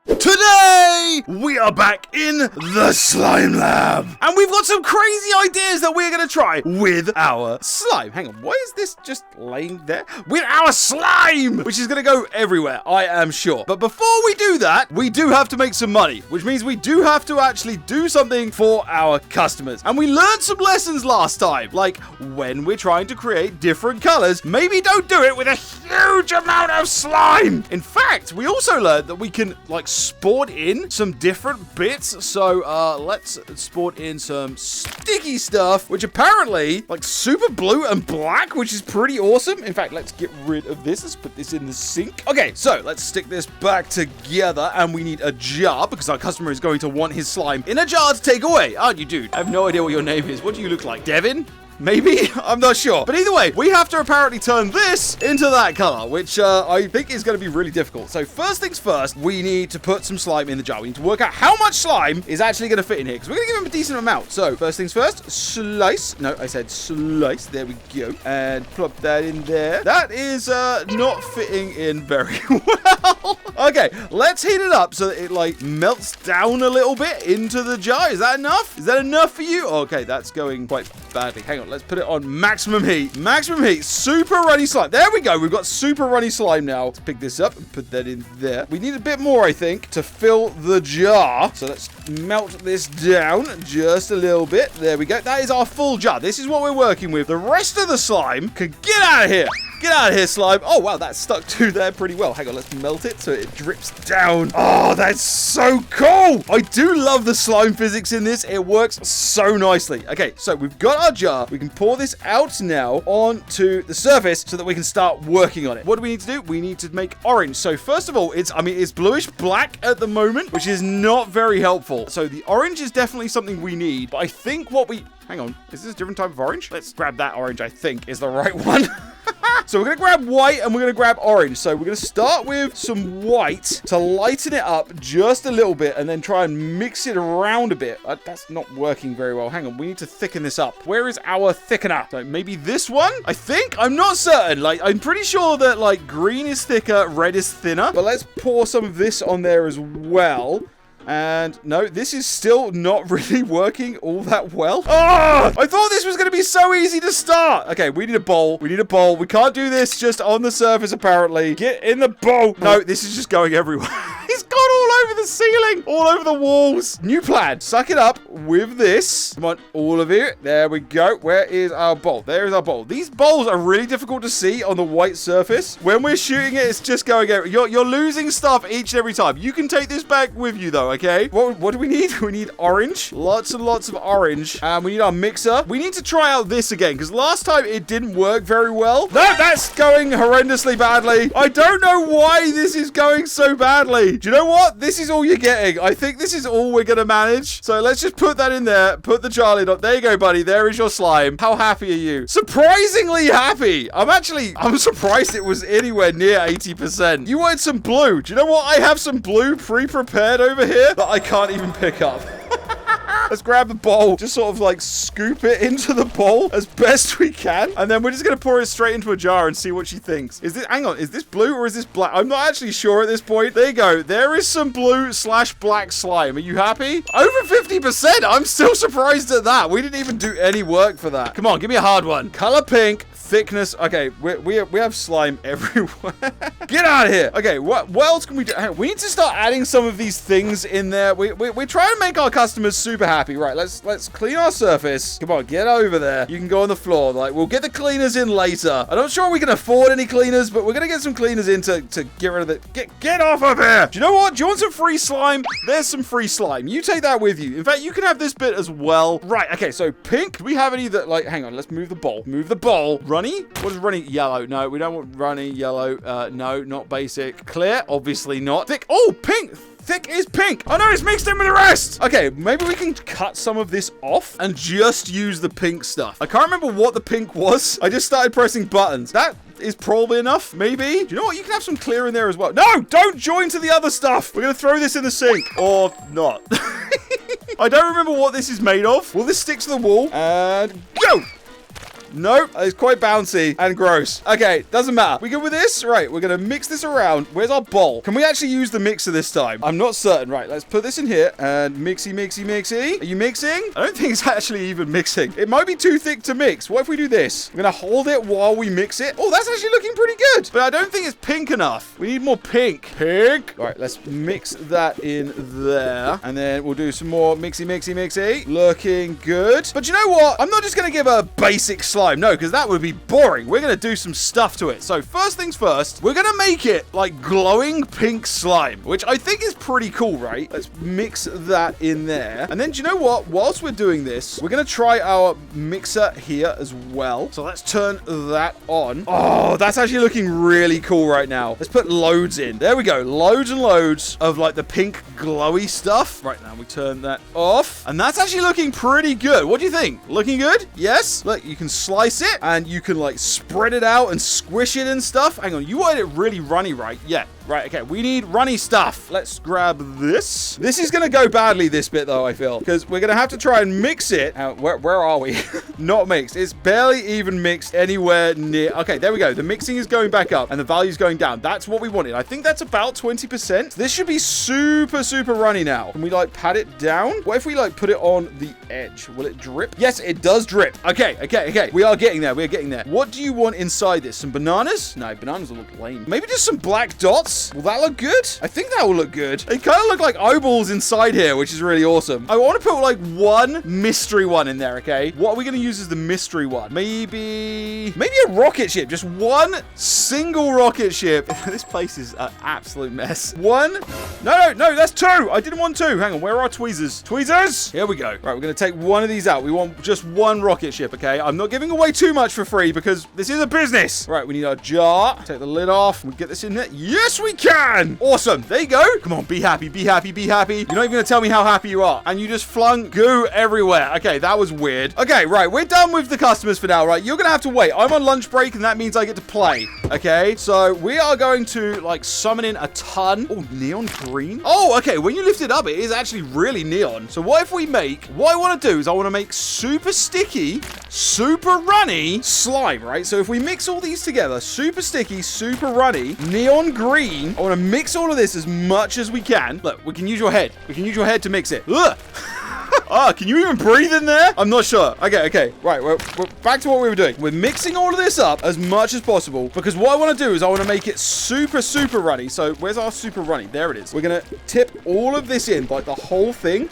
Today, we are back in the slime lab. And we've got some crazy ideas that we're going to try with our slime. Hang on, why is this just laying there? With our slime, which is going to go everywhere, I am sure. But before we do that, we do have to make some money, which means we do have to actually do something for our customers. And we learned some lessons last time, like when we're trying to create different colors, maybe don't do it with a huge amount of slime. In fact, we also learned that we can, like, spawn in some different bits. So let's spawn in some sticky stuff, which apparently like super blue and black, which is pretty awesome. In fact, let's get rid of this. Let's put this in the sink. Okay, so let's stick this back together, and we need a jar because our customer is going to want his slime in a jar to take away, aren't you, dude? I have no idea what your name is. What do you look like, Devin? Maybe? I'm not sure. But either way, we have to apparently turn this into that color, which I think is going to be really difficult. So first things first, we need to put some slime in the jar. We need to work out how much slime is actually going to fit in here, because we're going to give him a decent amount. So first things first, slice. No, I said slice. There we go. And plop that in there. That is not fitting in very well. Okay, let's heat it up so that it like melts down a little bit into the jar. Is that enough? Is that enough for you? Okay, that's going quite badly. Hang on. Let's put it on maximum heat. Maximum heat. Super runny slime. There we go. We've got super runny slime now. Let's pick this up and put that in there. We need a bit more, I think, to fill the jar. So let's melt this down just a little bit. There we go. That is our full jar. This is what we're working with. The rest of the slime can get out of here. Get out of here, slime. Oh, wow, that stuck to there pretty well. Hang on, let's melt it so it drips down. Oh, that's so cool. I do love the slime physics in this. It works so nicely. Okay, so we've got our jar. We can pour this out now onto the surface so that we can start working on it. What do we need to do? We need to make orange. So first of all, it's bluish black at the moment, which is not very helpful. So the orange is definitely something we need. But I think hang on, is this a different type of orange? Let's grab that orange, I think, is the right one. So we're going to grab white and we're going to grab orange. So we're going to start with some white to lighten it up just a little bit and then try and mix it around a bit. That's not working very well. Hang on, we need to thicken this up. Where is our thickener? So maybe this one, I think? I'm not certain. Like, I'm pretty sure that, like, green is thicker, red is thinner. But let's pour some of this on there as well. And no, this is still not really working all that well. Oh, I thought this was going to be so easy to start. Okay, we need a bowl. We need a bowl. We can't do this just on the surface, apparently. Get in the bowl. No, this is just going everywhere. It's gone all over the ceiling, all over the walls. New plan. Suck it up with this. Come on, all of it. There we go. Where is our bowl? There is our bowl. These bowls are really difficult to see on the white surface. When we're shooting it, it's just going everywhere. You're losing stuff each and every time. You can take this back with you, though, okay? What do we need? We need orange. Lots and lots of orange. And we need our mixer. We need to try out this again, because last time it didn't work very well. No, that's going horrendously badly. I don't know why this is going so badly. Do you know what? This is all you're getting. I think this is all we're going to manage. So let's just put that in there. Put the jar lid on. There you go, buddy. There is your slime. How happy are you? Surprisingly happy. I'm surprised it was anywhere near 80%. You wanted some blue. Do you know what? I have some blue pre-prepared over here that I can't even pick up. Let's grab the bowl, just sort of like scoop it into the bowl as best we can. And then we're just going to pour it straight into a jar and see what she thinks. Hang on, is this blue or is this black? I'm not actually sure at this point. There you go. There is some blue/black slime. Are you happy? Over 50%. I'm still surprised at that. We didn't even do any work for that. Come on, give me a hard one. Color pink. Thickness. Okay, we have slime everywhere. Get out of here. Okay, what else can we do? We need to start adding some of these things in there. We're trying to make our customers super happy. Right, let's clean our surface. Come on, get over there. You can go on the floor. Like, we'll get the cleaners in later. I'm not sure we can afford any cleaners, but we're gonna get some cleaners in to get rid of it. Get off of here. Do you know what? Do you want some free slime? There's some free slime. You take that with you. In fact, you can have this bit as well. Right, okay, so pink. Do we have any that, like, hang on, let's move the bowl. Move the bowl. Runny? What is runny? Yellow. No, we don't want runny yellow. No, not basic. Clear? Obviously not. Thick. Oh, pink. Thick is pink. Oh no, it's mixed in with the rest. Okay, maybe we can cut some of this off and just use the pink stuff. I can't remember what the pink was. I just started pressing buttons. That is probably enough, maybe. Do you know what? You can have some clear in there as well. No, don't join to the other stuff. We're going to throw this in the sink. Or not. I don't remember what this is made of. Will this stick to the wall? And go. Nope. It's quite bouncy and gross. Okay, doesn't matter. We good with this? Right, we're going to mix this around. Where's our bowl? Can we actually use the mixer this time? I'm not certain. Right, let's put this in here and mixy, mixy, mixy. Are you mixing? I don't think it's actually even mixing. It might be too thick to mix. What if we do this? We're going to hold it while we mix it. Oh, that's actually looking pretty good. But I don't think it's pink enough. We need more pink. Pink. All right, let's mix that in there. And then we'll do some more mixy, mixy, mixy. Looking good. But you know what? I'm not just going to give a basic slime. No, because that would be boring. We're going to do some stuff to it. So first things first, we're going to make it like glowing pink slime, which I think is pretty cool, right? Let's mix that in there. And then do you know what? Whilst we're doing this, we're going to try our mixer here as well. So let's turn that on. Oh, that's actually looking really cool right now. Let's put loads in. There we go. Loads and loads of like the pink glowy stuff. Right now we turn that off. And that's actually looking pretty good. What do you think? Looking good? Yes? Look, you can slice it and you can like spread it out and squish it and stuff. Hang on. You wanted it really runny, right? Yeah. Right, okay, we need runny stuff. Let's grab this. This is going to go badly, this bit, though, I feel. Because we're going to have to try and mix it. Where are we? Not mixed. It's barely even mixed anywhere near. Okay, there we go. The mixing is going back up, and the value's going down. That's what we wanted. I think that's about 20%. This should be super, super runny now. Can we, like, pat it down? What if we, like, put it on the edge? Will it drip? Yes, it does drip. Okay, okay, okay. We are getting there. We're getting there. What do you want inside this? Some bananas? No, bananas will look lame. Maybe just some black dots? Will that look good? I think that will look good. They kind of look like obols inside here, which is really awesome. I want to put like one mystery one in there, okay? What are we going to use as the mystery one? Maybe a rocket ship. Just one single rocket ship. This place is an absolute mess. One. No, that's two. I didn't want two. Hang on. Where are our tweezers? Tweezers. Here we go. Right, we're going to take one of these out. We want just one rocket ship, okay? I'm not giving away too much for free because this is a business. Right, we need our jar. Take the lid off. We get this in there. Yes, we can. Awesome. There you go. Come on, be happy, be happy, be happy. You're not even going to tell me how happy you are. And you just flung goo everywhere. Okay, that was weird. Okay, right. We're done with the customers for now, right? You're going to have to wait. I'm on lunch break, and that means I get to play. Okay, so we are going to, like, summon in a ton. Oh, neon green. Oh, okay. When you lift it up, it is actually really neon. So what if we make, what I want to do is I want to make super sticky, super runny slime, right? So if we mix all these together, super sticky, super runny, neon green, I want to mix all of this as much as we can. Look, we can use your head. We can use your head to mix it. Ugh. Ah, can you even breathe in there? I'm not sure. Okay. Right, we're back to what we were doing. We're mixing all of this up as much as possible because what I want to do is I want to make it super, super runny. So where's our super runny? There it is. We're going to tip all of this in, like the whole thing.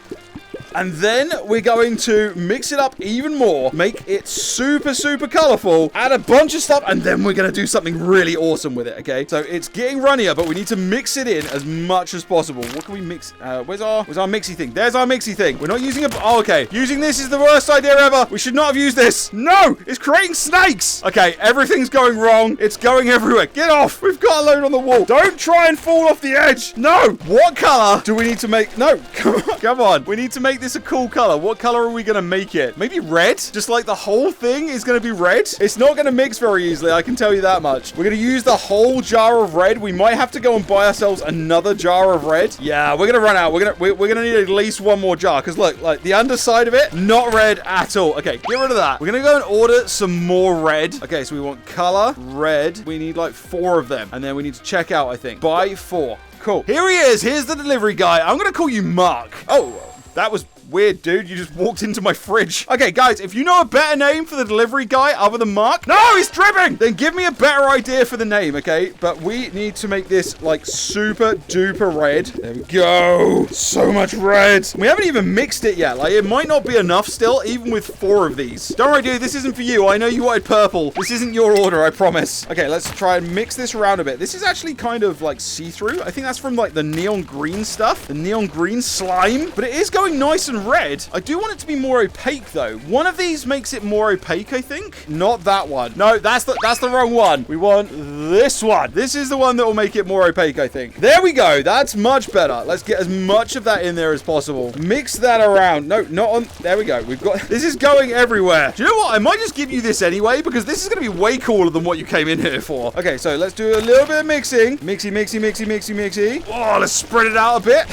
And then we're going to mix it up even more, make it super, super colorful, add a bunch of stuff, and then we're going to do something really awesome with it, okay? So it's getting runnier, but we need to mix it in as much as possible. What can we mix? Where's our mixy thing? There's our mixy thing. We're not using a... Oh, okay. Using this is the worst idea ever. We should not have used this. No! It's creating snakes! Okay, everything's going wrong. It's going everywhere. Get off! We've got a load on the wall. Don't try and fall off the edge. No! What color do we need to make... No! Come on. We need to make this a cool color. What color are we going to make it? Maybe red? Just like the whole thing is going to be red? It's not going to mix very easily, I can tell you that much. We're going to use the whole jar of red. We might have to go and buy ourselves another jar of red. Yeah, we're going to run out. We're going to need at least one more jar because look, like the underside of it, not red at all. Okay, get rid of that. We're going to go and order some more red. Okay, so we want color red. We need like 4 of them. And then we need to check out, I think. Buy 4. Cool. Here he is. Here's the delivery guy. I'm going to call you Mark. Oh, that was weird, dude. You just walked into my fridge. Okay, guys, if you know a better name for the delivery guy other than Mark... No, he's dripping! Then give me a better idea for the name, okay? But we need to make this, like, super duper red. There we go. So much red. We haven't even mixed it yet. Like, it might not be enough still, even with 4 of these. Don't worry, dude. This isn't for you. I know you wanted purple. This isn't your order, I promise. Okay, let's try and mix this around a bit. This is actually kind of, like, see-through. I think that's from, like, the neon green stuff. The neon green slime. But it is going nice and red. I do want it to be more opaque though. One of these makes it more opaque, I think. Not that one. No, that's the wrong one. We want this one. This is the one that will make it more opaque, I think. There we go. That's much better. Let's get as much of that in there as possible. Mix that around. No, not on. There we go. We've got, this is going everywhere. Do you know what? I might just give you this anyway because this is going to be way cooler than what you came in here for. Okay, so let's do a little bit of mixing. Mixy, mixy, mixy, mixy, mixy. Oh, let's spread it out a bit.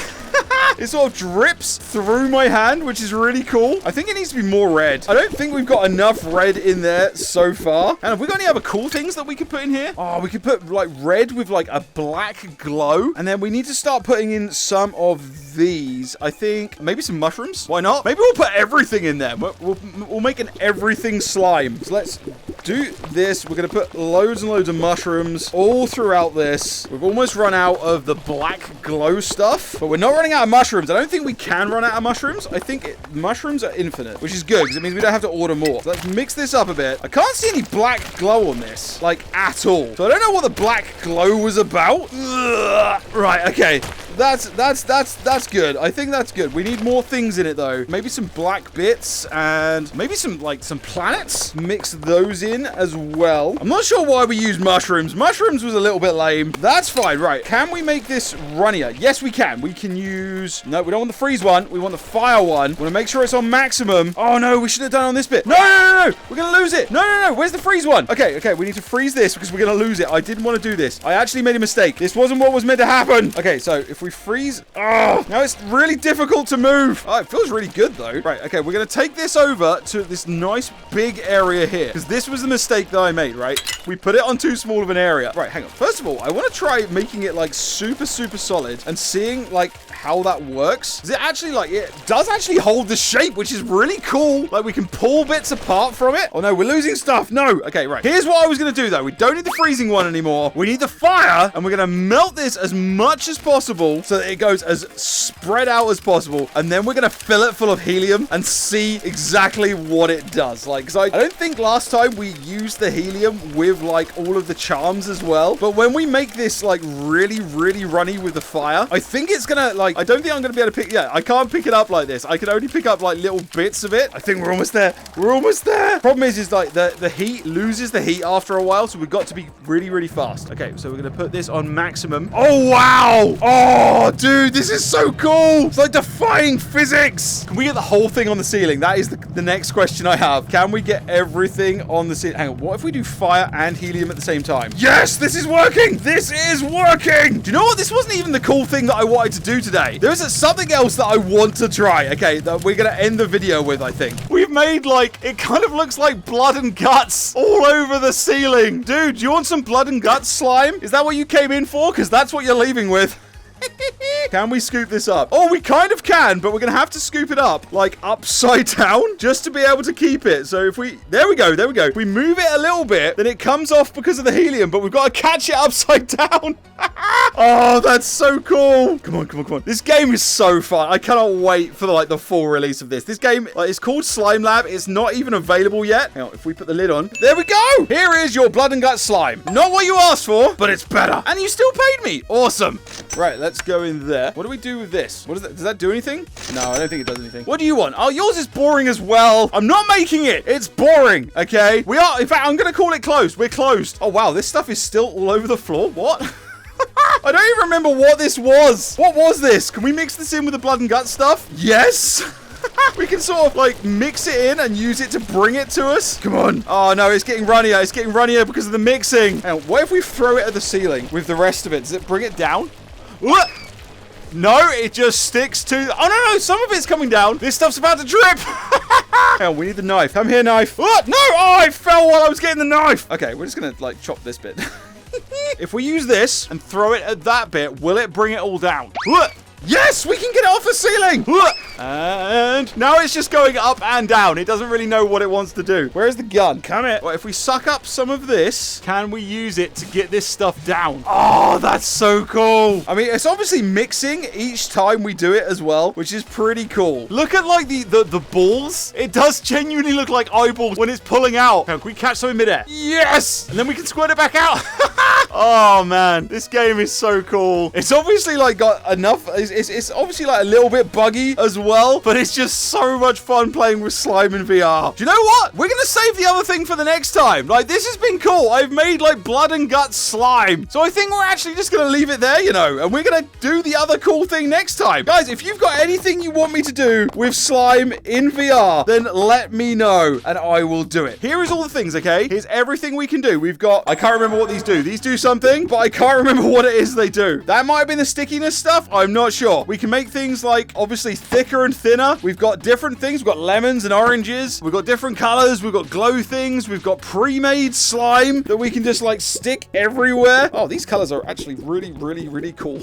It sort of drips through my hand, which is really cool. I think it needs to be more red. I don't think we've got enough red in there so far. And have we got any other cool things that we could put in here? Oh, we could put like red with like a black glow. And then we need to start putting in some of these. I think maybe some mushrooms. Why not? Maybe we'll put everything in there. We'll make an everything slime. So let's do this. We're going to put loads and loads of mushrooms all throughout this. We've almost run out of the black glow stuff, but we're not running out of mushrooms. I don't think we can run out of mushrooms. I think mushrooms are infinite, which is good because it means we don't have to order more. So let's mix this up a bit. I can't see any black glow on this, like at all. So I don't know what the black glow was about. Ugh. Right, okay. That's good. I think that's good. We need more things in it though. Maybe some black bits and maybe some planets. Mix those in as well. I'm not sure why we used mushrooms. Mushrooms was a little bit lame. That's fine. Right. Can we make this runnier? Yes, we can. We can use... No, we don't want the freeze one. We want the fire one. We want to make sure it's on maximum. Oh no, we should have done it on this bit. No. We're going to lose it. No. Where's the freeze one? Okay. We need to freeze this because we're going to lose it. I didn't want to do this. I actually made a mistake. This wasn't what was meant to happen. Okay, so if we freeze... Oh, now it's really difficult to move. Oh, it feels really good though. Right, okay, we're going to take this over to this nice big area here because this was the mistake that I made, right? We put it on too small of an area. Right, hang on. First of all, I want to try making it like super solid and seeing like how that works. Is it actually like, it does actually hold the shape, which is really cool. Like we can pull bits apart from it. Oh no, we're losing stuff. No. Okay, right. Here's what I was going to do though. We don't need the freezing one anymore. We need the fire and we're going to melt this as much as possible so that it goes as spread out as possible. And then we're going to fill it full of helium and see exactly what it does. Like, because I don't think last time we used the helium with like all of the charms as well. But when we make this like really runny with the fire, I think it's going to like, I don't think I'm going to be able to pick, I can't pick it up like this. I can only pick up like little bits of it. I think we're almost there. We're almost there. Problem is like the heat loses the heat after a while. So we've got to be really fast. Okay, so we're going to put this on maximum. Oh, wow. Oh, dude, this is so cool. It's like defying physics. Can we get the whole thing on the ceiling? That is the next question I have. Can we get everything on the ceiling? Hang on. What if we do fire and helium at the same time? Yes, this is working. This is working. Do you know what? This wasn't even the cool thing that I wanted to do today. There is something else that I want to try. Okay, that we're going to end the video with, I think. We've made like, it kind of looks like blood and guts all over the ceiling. Dude, do you want some blood and guts slime? Is that what you came in for? Because that's what you're leaving with. Can we scoop this up? Oh, we kind of can, but we're going to have to scoop it up, like, upside down, just to be able to keep it. So if we... There we go. If we move it a little bit, then it comes off because of the helium, but we've got to catch it upside down. Oh, that's so cool. Come on. This game is so fun. I cannot wait for, the full release of this. This game, it's called Slime Lab. It's not even available yet. Now, if we put the lid on... There we go. Here is your blood and guts slime. Not what you asked for, but it's better. And you still paid me. Awesome. Right, let's go in there. What do we do with this? What is that? Does that do anything? No, I don't think it does anything. What do you want? Oh, yours is boring as well. I'm not making it. It's boring, okay? We are, in fact, I'm going to call it closed. We're closed. Oh, wow, this stuff is still all over the floor. What? I don't even remember what this was. What was this? Can we mix this in with the blood and guts stuff? Yes. We can sort of mix it in and use it to bring it to us. Come on. Oh no, it's getting runnier. It's getting runnier because of the mixing. Now, what if we throw it at the ceiling with the rest of it? Does it bring it down? What? No, it just sticks to... Oh, no. Some of it's coming down. This stuff's about to drip. Hell, we need the knife. Come here, knife. What? No. Oh, I fell while I was getting the knife. Okay, we're just going to, chop this bit. If we use this and throw it at that bit, will it bring it all down? What? Yes, we can get it off the ceiling. And now it's just going up and down. It doesn't really know what it wants to do. Where's the gun? Come here. Well, if we suck up some of this, can we use it to get this stuff down? Oh, that's so cool. I mean, it's obviously mixing each time we do it as well, which is pretty cool. Look at the balls. It does genuinely look like eyeballs when it's pulling out. Now, can we catch some in midair? Yes. And then we can squirt it back out. Oh, man. This game is so cool. It's obviously got enough... It's obviously a little bit buggy as well, but it's just so much fun playing with slime in VR. Do you know what? We're going to save the other thing for the next time. This has been cool. I've made blood and guts slime. So I think we're actually just going to leave it there, and we're going to do the other cool thing next time. Guys, if you've got anything you want me to do with slime in VR, then let me know and I will do it. Here is all the things, okay? Here's everything we can do. We've got, I can't remember what these do. These do something, but I can't remember what it is they do. That might have been the stickiness stuff. I'm not sure. We can make things like, obviously, thicker and thinner. We've got different things. We've got lemons and oranges. We've got different colors. We've got glow things. We've got pre-made slime that we can just, like, stick everywhere. Oh, these colors are actually really, really, really cool.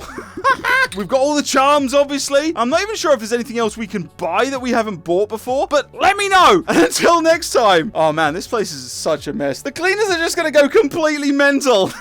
We've got all the charms, obviously. I'm not even sure if there's anything else we can buy that we haven't bought before, but let me know. And until next time. Oh, man, this place is such a mess. The cleaners are just going to go completely mental.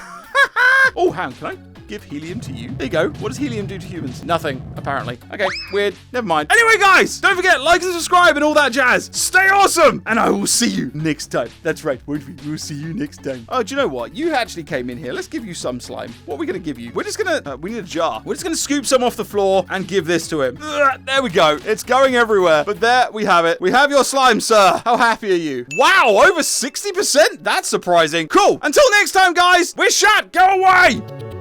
Oh, hang on, can I give helium to you? There you go. What does helium do to humans? Nothing, apparently. Okay, weird. Never mind. Anyway, guys, don't forget, like and subscribe and all that jazz. Stay awesome, and I will see you next time. That's right, won't we? We'll see you next time. Oh, do you know what? You actually came in here. Let's give you some slime. What are we going to give you? We're just going to, we need a jar. We're just going to scoop some off the floor and give this to him. There we go. It's going everywhere. But there we have it. We have your slime, sir. How happy are you? Wow, over 60%? That's surprising. Cool. Until next time, guys, we're shot. Go away.